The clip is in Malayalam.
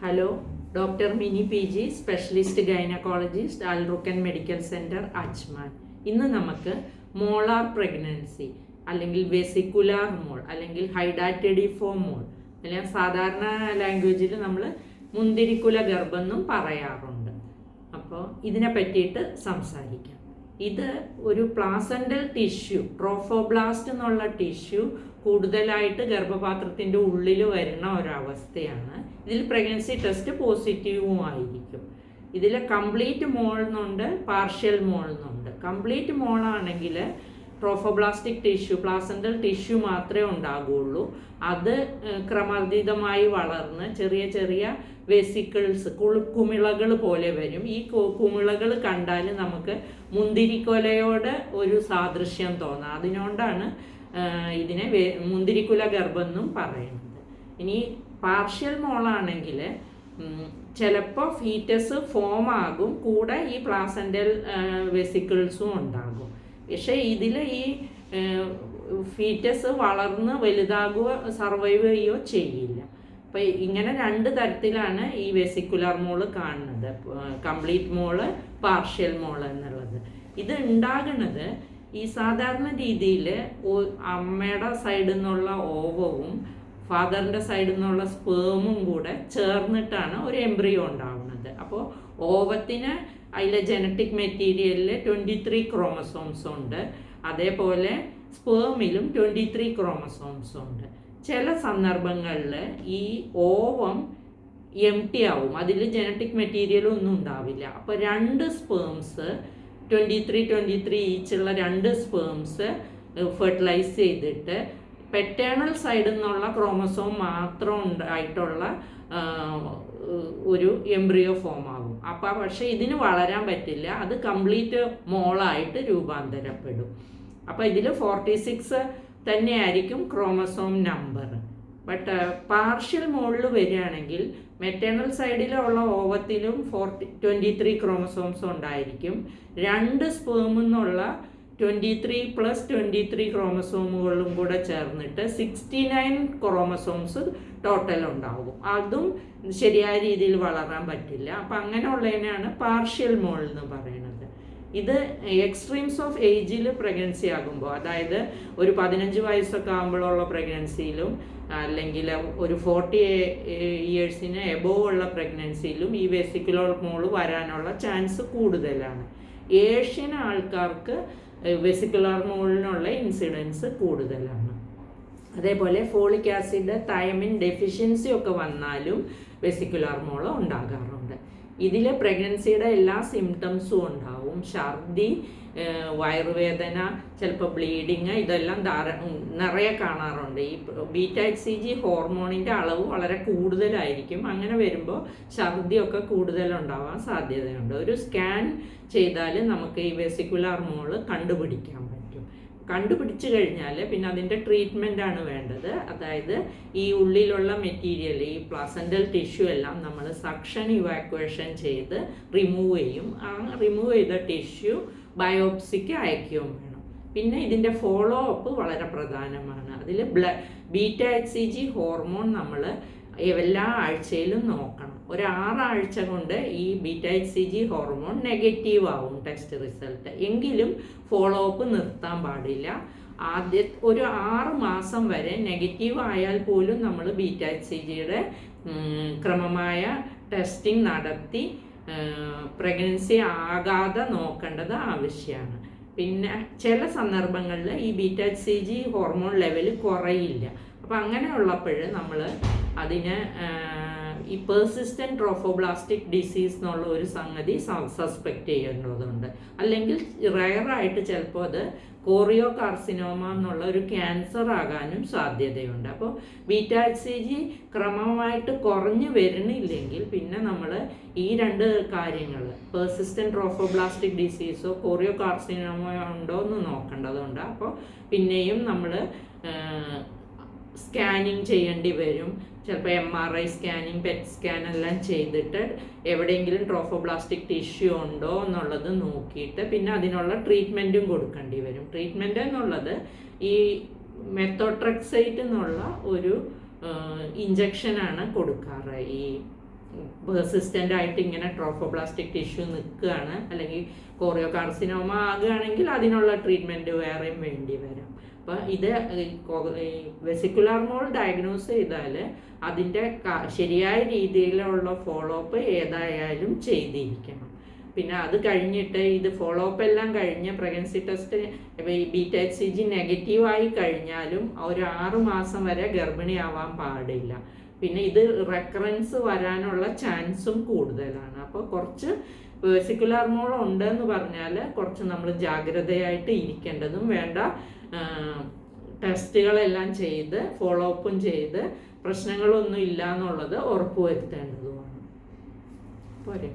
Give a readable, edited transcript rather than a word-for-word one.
Hello, doctor Mini PG, specialist gynaecologist, Al Rukkan medical centre, Ajman. ഇന്ന് നമുക്ക് മോളാർ പ്രഗ്നൻസി അല്ലെങ്കിൽ വെസിക്കുലാർ മോൾ അല്ലെങ്കിൽ ഹൈഡാറ്റഡിഫോം മോൾ അല്ലെങ്കിൽ സാധാരണ ലാംഗ്വേജിൽ നമ്മൾ മുന്തിരിക്കുല ഗർഭം എന്നും പറയാറുണ്ട്. അപ്പോൾ ഇതിനെ പറ്റിയിട്ട് സംസാരിക്കാം. ഇത് ഒരു പ്ലാസൻ്റൽ ടിഷ്യൂ, ട്രോഫോബ്ലാസ്റ്റ് എന്നുള്ള ടിഷ്യൂ കൂടുതലായിട്ട് ഗർഭപാത്രത്തിൻ്റെ ഉള്ളിൽ വരുന്ന ഒരവസ്ഥയാണ്. ഇതിൽ പ്രഗ്നൻസി ടെസ്റ്റ് പോസിറ്റീവും ആയിരിക്കും. ഇതിൽ കംപ്ലീറ്റ് മോൾ എന്നുണ്ട്, പാർഷ്യൽ മോൾ എന്നുണ്ട്. കംപ്ലീറ്റ് മോളാണെങ്കിൽ ട്രോഫോബ്ലാസ്റ്റിക് ടിഷ്യൂ, പ്ലാസൻ്റൽ ടിഷ്യൂ മാത്രമേ ഉണ്ടാകുള്ളൂ. അത് ക്രമാതീതമായി വളർന്ന് ചെറിയ ചെറിയ വെസിക്കിൾസ്, കുമിളകൾ പോലെ വരും. ഈ കുമിളകൾ കണ്ടാൽ നമുക്ക് മുന്തിരിക്കൊലയോട് ഒരു സാദൃശ്യം തോന്നാം. അതിനോണ്ടാണ് ഇതിനെ മുന്തിരിക്കുല ഗർഭം എന്നും പറയുന്നത്. ഇനി പാർഷ്യൽ മോളാണെങ്കിൽ ചിലപ്പോൾ ഫീറ്റസ് ഫോം ആകും, കൂടെ ഈ പ്ലാസൻ്റൽ വെസിക്കിൾസും ഉണ്ടാകും. പക്ഷേ ഇതിൽ ഈ ഫീറ്റസ് വളർന്ന് വലുതാകുകയോ സർവൈവ് ചെയ്യുകയോ ചെയ്യില്ല. അപ്പോൾ ഇങ്ങനെ രണ്ട് തരത്തിലാണ് ഈ വെസിക്കുലർ മോള് കാണുന്നത്, കംപ്ലീറ്റ് മോള്, പാർഷ്യൽ മോള് എന്നുള്ളത്. ഇത് ഉണ്ടാകുന്നത് ഈ സാധാരണ രീതിയിൽ അമ്മയുടെ സൈഡിൽ നിന്നുള്ള ഓവവും ഫാദറിൻ്റെ സൈഡിൽ നിന്നുള്ള സ്പേമും കൂടെ ചേർന്നിട്ടാണ് ഒരു എംബ്രിയോ ഉണ്ടാകുന്നത്. അപ്പോൾ ഓവത്തിന് അതിലെ ജനറ്റിക് മെറ്റീരിയലിൽ 23 ക്രോമസോംസ് ഉണ്ട്. അതേപോലെ സ്പേമിലും 23 ക്രോമസോംസ് ഉണ്ട്. ചില സന്ദർഭങ്ങളിൽ ഈ ഓവം എംപ്റ്റി ആവും, അതിൽ ജനറ്റിക് മെറ്റീരിയലും ഒന്നും ഉണ്ടാവില്ല. അപ്പോൾ രണ്ട് സ്പേംസ് 23 ഈച്ചുള്ള രണ്ട് സ്പേംസ് ഫെർട്ടിലൈസ് ചെയ്തിട്ട് പെറ്റേണൽ സൈഡിൽ നിന്നുള്ള ക്രോമസോം മാത്രം ഉണ്ടായിട്ടുള്ള ഒരു എംബ്രിയോ ഫോം ആകും. അപ്പോൾ പക്ഷേ ഇതിന് വളരാൻ പറ്റില്ല, അത് കംപ്ലീറ്റ് മോളായിട്ട് രൂപാന്തരപ്പെടും. അപ്പോൾ ഇതിൽ 46 തന്നെയായിരിക്കും ക്രോമസോം നമ്പർ. ബട്ട് പാർഷ്യൽ മോളിൽ വരികയാണെങ്കിൽ മെറ്റേണൽ സൈഡിലുള്ള ഓവത്തിലും 23 ക്രോമസോംസ് ഉണ്ടായിരിക്കും. രണ്ട് സ്പേമിൽ നിന്നുള്ള 23 + 23 ക്രോമസോമുകളും കൂടെ ചേർന്നിട്ട് 69 ക്രോമസോംസ് ടോട്ടൽ ഉണ്ടാകും. അതും ശരിയായ രീതിയിൽ വളരാൻ പറ്റില്ല. അപ്പം അങ്ങനെയുള്ളതിനാണ് പാർഷ്യൽ മോൾ എന്ന് പറയുന്നത്. ഇത് എക്സ്ട്രീംസ് ഓഫ് ഏജിൽ പ്രഗ്നൻസി ആകുമ്പോൾ, അതായത് ഒരു 15 വയസ്സൊക്കെ ആകുമ്പോഴുള്ള പ്രഗ്നൻസിയിലും അല്ലെങ്കിൽ ഒരു 40 ഇയേഴ്സിന് എബോവ് ഉള്ള പ്രഗ്നൻസിയിലും ഈ വെസിക്കുലർ മോള് വരാനുള്ള ചാൻസ് കൂടുതലാണ്. ഏഷ്യൻ ആൾക്കാർക്ക് വെസിക്കുലർ മോളിനുള്ള ഇൻസിഡൻസ് കൂടുതലാണ്. അതേപോലെ ഫോളിക് ആസിഡ്, തൈമിൻ ഡെഫിഷ്യൻസി ഒക്കെ വന്നാലും വെസിക്കുലർ മോൾ ഉണ്ടാകാറുണ്ട്. ഇതിൽ പ്രഗ്നൻസിയുടെ എല്ലാ സിംറ്റംസും ഉണ്ടാവും. ഛർദി, വയറുവേദന, ചിലപ്പോൾ ബ്ലീഡിങ്, ഇതെല്ലാം നിറയെ കാണാറുണ്ട്. ഈ β-HCG ഹോർമോണിൻ്റെ അളവ് വളരെ കൂടുതലായിരിക്കും. അങ്ങനെ വരുമ്പോൾ ഛർദിയൊക്കെ കൂടുതലുണ്ടാവാൻ സാധ്യതയുണ്ട്. ഒരു സ്കാൻ ചെയ്താൽ നമുക്ക് ഈ വെസിക്കുലർ മോള് കണ്ടുപിടിക്കാൻ പറ്റും. കണ്ടുപിടിച്ച് കഴിഞ്ഞാൽ പിന്നെ അതിൻ്റെ ട്രീറ്റ്മെൻറ്റാണ് വേണ്ടത്. അതായത് ഈ ഉള്ളിലുള്ള മെറ്റീരിയൽ, ഈ പ്ലാസൻ്റൽ ടിഷ്യൂ എല്ലാം നമ്മൾ സക്ഷൻ ഇവാക്വേഷൻ ചെയ്ത് റിമൂവ് ചെയ്യും. ആ റിമൂവ് ചെയ്ത ടിഷ്യൂ ബയോപ്സിക്ക് അയക്കുകയും വേണം. പിന്നെ ഇതിൻ്റെ ഫോളോ അപ്പ് വളരെ പ്രധാനമാണ്. അതിൽ β-HCG ഹോർമോൺ നമ്മൾ എല്ലാ ആഴ്ചയിലും നോക്കണം. ഒരു 6 ആഴ്ച കൊണ്ട് ഈ β-HCG ഹോർമോൺ നെഗറ്റീവ് ആവും ടെസ്റ്റ് റിസൾട്ട്. എങ്കിലും ഫോളോ അപ്പ് നിർത്താൻ പാടില്ല. ഒരു 6 മാസം വരെ നെഗറ്റീവ് ആയാൽ പോലും നമ്മൾ β-HCGയുടെ ക്രമമായ ടെസ്റ്റിംഗ് നടത്തി പ്രഗ്നൻസി ആകാതെ നോക്കേണ്ടത് ആവശ്യമാണ്. പിന്നെ ചില സന്ദർഭങ്ങളിൽ ഈ β-HCG ഹോർമോൺ ലെവൽ കുറയില്ല. അപ്പം അങ്ങനെയുള്ളപ്പോൾ നമ്മൾ അതിന് ഈ പെർസിസ്റ്റൻറ്റ് ട്രോഫോബ്ലാസ്റ്റിക് ഡിസീസ് എന്നുള്ള ഒരു സംഗതി സസ്പെക്റ്റ് ചെയ്യേണ്ടതുണ്ട്. അല്ലെങ്കിൽ റയറായിട്ട് ചിലപ്പോൾ അത് കോറിയോ കാർസിനോമ എന്നുള്ള ഒരു ക്യാൻസർ ആകാനും സാധ്യതയുണ്ട്. അപ്പോൾ β-HCG ക്രമമായിട്ട് കുറഞ്ഞു വരുന്നില്ലെങ്കിൽ പിന്നെ നമ്മൾ ഈ രണ്ട് കാര്യങ്ങൾ, പെർസിസ്റ്റൻറ്റ് ട്രോഫോബ്ലാസ്റ്റിക് ഡിസീസോ കോറിയോ കാർസിനോമയോ ഉണ്ടോ എന്ന് നോക്കേണ്ടതുണ്ട്. അപ്പോൾ പിന്നെയും നമ്മൾ സ്കാനിങ് ചെയ്യേണ്ടി വരും. ചിലപ്പോൾ MRI സ്കാനിങ്, പെറ്റ് സ്കാൻ എല്ലാം ചെയ്തിട്ട് എവിടെയെങ്കിലും ട്രോഫോബ്ലാസ്റ്റിക് ടിഷ്യൂ ഉണ്ടോ എന്നുള്ളത് നോക്കിയിട്ട് പിന്നെ അതിനുള്ള ട്രീറ്റ്മെൻറ്റും കൊടുക്കേണ്ടി വരും. ട്രീറ്റ്മെൻറ്റ് എന്നുള്ളത് ഈ മെത്തോട്രെക്സൈറ്റ് എന്നുള്ള ഒരു ഇഞ്ചക്ഷനാണ് കൊടുക്കാറ് ഈ പെർസിസ്റ്റൻ്റ് ആയിട്ട് ഇങ്ങനെ ട്രോഫോബ്ലാസ്റ്റിക് ടിഷ്യൂ നിൽക്കുകയാണ്, അല്ലെങ്കിൽ കോറിയോ കാർസിനോമ ആകുകയാണെങ്കിൽ അതിനുള്ള ട്രീറ്റ്മെൻറ്റ് വേറെയും വേണ്ടി വരാം. അപ്പോൾ ഇത് വെസിക്കുലാർ മോൾ ഡയഗ്നോസ് ചെയ്താൽ അതിൻ്റെ ശരിയായ രീതിയിലുള്ള ഫോളോ അപ്പ് ഏതായാലും ചെയ്തിരിക്കണം. പിന്നെ അത് കഴിഞ്ഞിട്ട് ഇത് ഫോളോ അപ്പ് എല്ലാം കഴിഞ്ഞ് പ്രഗ്നൻസി ടെസ്റ്റ് BTHCG നെഗറ്റീവായി കഴിഞ്ഞാലും ഒരു 6 മാസം വരെ ഗർഭിണിയാവാൻ പാടില്ല. പിന്നെ ഇത് റെക്കറൻസ് വരാനുള്ള ചാൻസും കൂടുതലാണ്. അപ്പോൾ കുറച്ച് വെസിക്കുലാർ മോൾ ഉണ്ടെന്ന് പറഞ്ഞാൽ കുറച്ച് നമ്മൾ ജാഗ്രതയായിട്ട് ഇരിക്കേണ്ടതും വേണ്ട ടെസ്റ്റുകളെല്ലാം ചെയ്ത് ഫോളോ അപ്പും ചെയ്ത് പ്രശ്നങ്ങളൊന്നും ഇല്ല എന്നുള്ളത് ഉറപ്പുവരുത്തേണ്ടതുമാണ്. പോരെ.